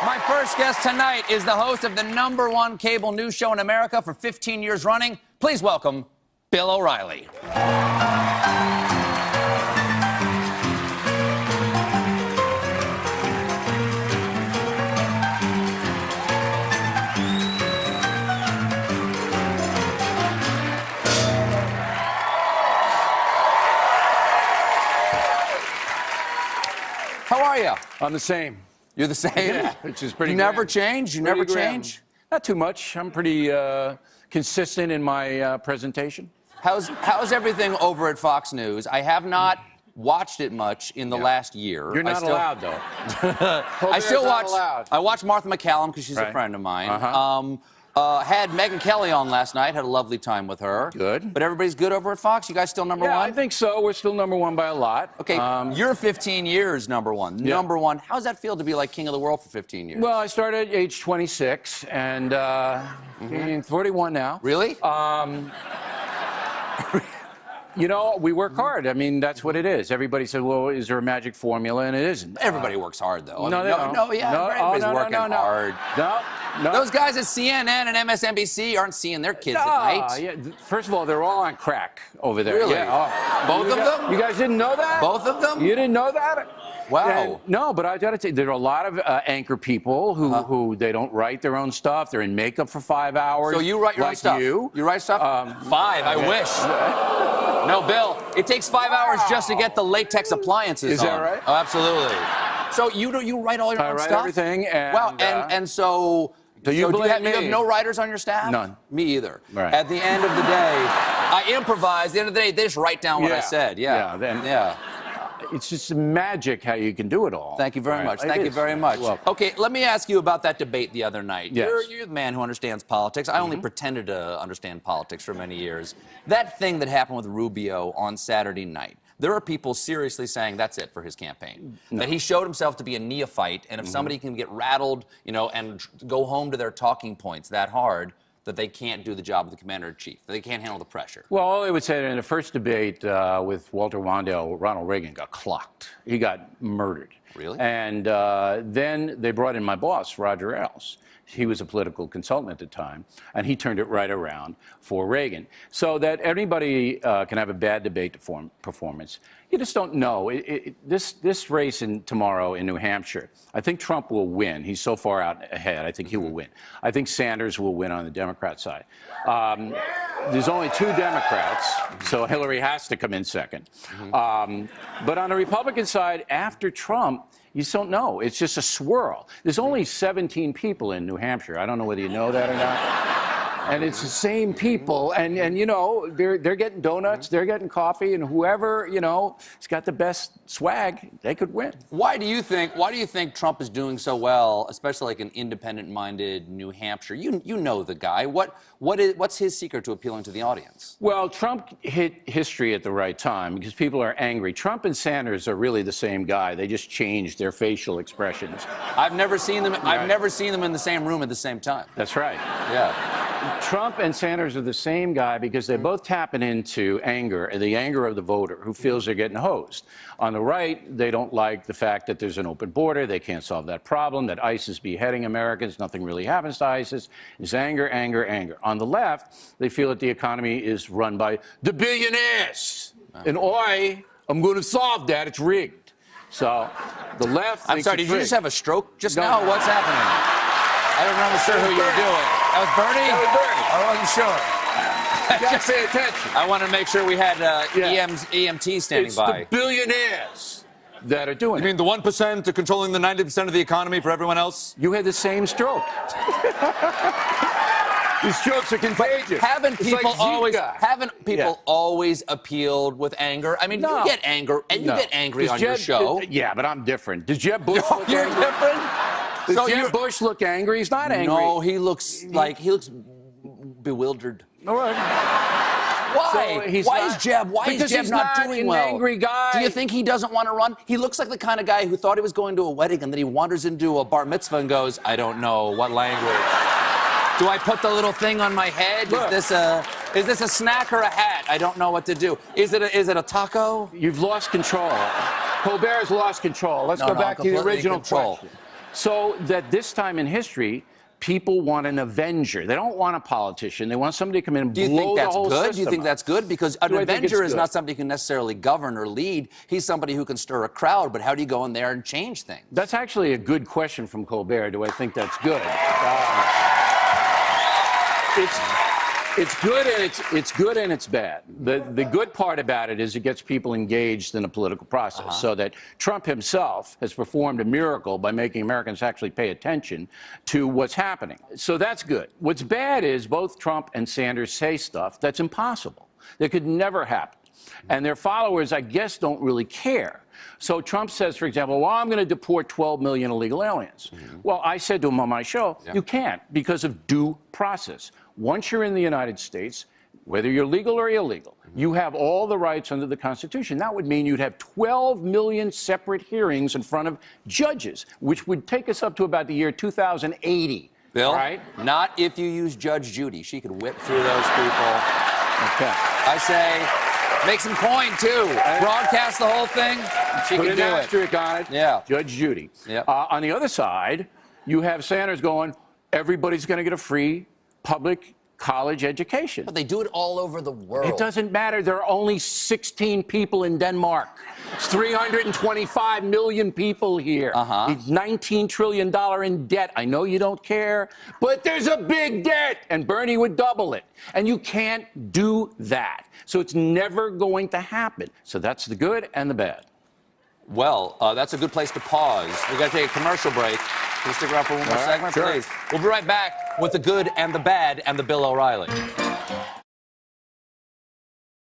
My first guest tonight is the host of the #1 cable news show in America for 15 years running. Please welcome Bill O'Reilly. How are you? I'm the same. You're the same? Yeah, which is pretty You grand. never change? You Pretty never grand. change? Not too much. I'm pretty consistent in my presentation. How's everything over at Fox News? I have not watched it much in the last year. You're not allowed, though. I still not watch. allowed. I watch Martha McCallum because she's a Right. friend of mine. Uh-huh. Had Megyn Kelly on last night. Had a lovely time with her. Good. But everybody's good over at Fox. You guys still number Yeah, one? I think so. We're still number one by a lot. Okay, you're 15 years number one. Yeah. Number one. How's that feel to be like king of the world for 15 years? Well, I started at age 26, and 41 now. Really? You know, we work hard. I mean, that's what it is. Everybody said, well, is there a magic formula? And it isn't. Everybody works hard, though. No, they don't. Everybody's working hard. No. Those guys at CNN and MSNBC aren't seeing their kids at night. Yeah. First of all, they're all on crack over there. Really? Yeah. Both of them? You guys didn't know that? Both of them? You didn't know that? Wow. And, no, but I got to tell you, there are a lot of anchor people who they don't write their own stuff. They're in makeup for 5 hours. So you write your own like stuff? You write stuff? 5, I wish. No, Bill, it takes 5 hours just to get the latex appliances Is that on. right? Oh, absolutely. So you write all your own write stuff? everything, and, wow, and so... Do you do believe you have me? no writers on your staff? None. Me either. Right. At the end of the day, I improvise. At the end of the day, they just write down what I said. Yeah. Yeah. It's just magic how you can do it all. Thank you very much. It Thank you is. very much. Well, Okay, let me ask you about that debate the other night. Yes. You're the man who understands politics. I only pretended to understand politics for many years. That thing that happened with Rubio on Saturday night, there are people seriously saying that's it for his campaign. No. That he showed himself to be a neophyte, and if somebody can get rattled, and go home to their talking points that hard, that they can't do the job of the commander-in-chief, that they can't handle the pressure. Well, I would say that in the first debate with Walter Mondale, Ronald Reagan got clocked. He got murdered. Really? And then they brought in my boss, Roger Ailes. He was a political consultant at the time, and he turned it right around for Reagan. So that anybody can have a bad debate performance. You just don't know. This race tomorrow in New Hampshire, I think Trump will win. He's so far out ahead. I think he will win. I think Sanders will win on the Democrat side. There's only 2 Democrats, so Hillary has to come in second. But on the Republican side, after Trump, you just don't know. It's just a swirl. There's only 17 people in New Hampshire. I don't know whether you know that or not. And it's the same people, and they're getting donuts, they're getting coffee, and whoever has got the best swag, they could win. Why do you think Trump is doing so well, especially like an independent-minded New Hampshire? You know the guy. What's his secret to appealing to the audience? Well, Trump hit history at the right time because people are angry. Trump and Sanders are really the same guy. They just changed their facial expressions. I've never seen them. I've never seen them in the same room at the same time. That's right. Yeah. Trump and Sanders are the same guy because they're both tapping into anger, the anger of the voter who feels they're getting hosed. On the right, they don't like the fact that there's an open border. They can't solve that problem, that ISIS is beheading Americans. Nothing really happens to ISIS. It's anger, anger, anger. On the left, they feel that the economy is run by the billionaires. And I'm going to solve that. It's rigged. So the left I'm thinks sorry, it's did you rigged. just have a stroke just No. now? What's happening? I don't understand who you were doing. That was Bernie? That was Bernie. I wasn't sure. You got to pay attention. I wanted to make sure we had EMT standing It's by. the billionaires that are doing You it. mean the 1% to controlling the 90% of the economy for everyone else? You had the same stroke. These strokes are contagious. Haven't It's people like Zika. always appealed with anger? I mean, No. you get anger and you No. get angry Does on your Jeb- show. Yeah, but I'm different. Does Jeb Bush look You're angry? different. Does So Jeb you're- Bush look angry? He's not angry. No, he looks bewildered. All right. Why? So he's Why not- is Jeb? Why because is Jeb he's not doing an well? angry guy. Do you think he doesn't want to run? He looks like the kind of guy who thought he was going to a wedding and then he wanders into a bar mitzvah and goes, I don't know what language. Do I put the little thing on my head? Look. Is this a snack or a hat? I don't know what to do. Is it a taco? You've lost control. Colbert's lost control. Let's No, go no, back to the completely in original control. question. So that this time in history, people want an avenger. They don't want a politician. They want somebody to come in and Do you blow think the that's whole good? system Do you think up. that's good? Because an Do I think avenger it's is good? not somebody who can necessarily govern or lead. He's somebody who can stir a crowd, but how do you go in there and change things? That's actually a good question from Colbert. Do I think that's good? It's good and it's good and it's bad. The good part about it is it gets people engaged in a political process, so that Trump himself has performed a miracle by making Americans actually pay attention to what's happening. So that's good. What's bad is both Trump and Sanders say stuff that's impossible. That could never happen. And their followers, I guess, don't really care. So Trump says, for example, well, I'm going to deport 12 million illegal aliens. Well, I said to him on my show, you can't because of due process. Once you're in the United States, whether you're legal or illegal, you have all the rights under the Constitution. That would mean you'd have 12 million separate hearings in front of judges, which would take us up to about the year 2080. Bill, right? Not if you use Judge Judy. She could whip through those people. Okay. I say, make some coin, too. Broadcast the whole thing. She Put can an do it. asterisk on it. Yeah. Judge Judy. Yep. On the other side, you have Sanders going, everybody's going to get a free public college education. But they do it all over the world. It doesn't matter. There are only 16 people in Denmark. It's 325 million people here. It's $19 trillion in debt. I know you don't care, but there's a big debt, and Bernie would double it. And you can't do that. So it's never going to happen. So that's the good and the bad. Well, that's a good place to pause. We've got to take a commercial break. Can you stick around for one more segment, sure. please? We'll be right back with the good and the bad and the Bill O'Reilly.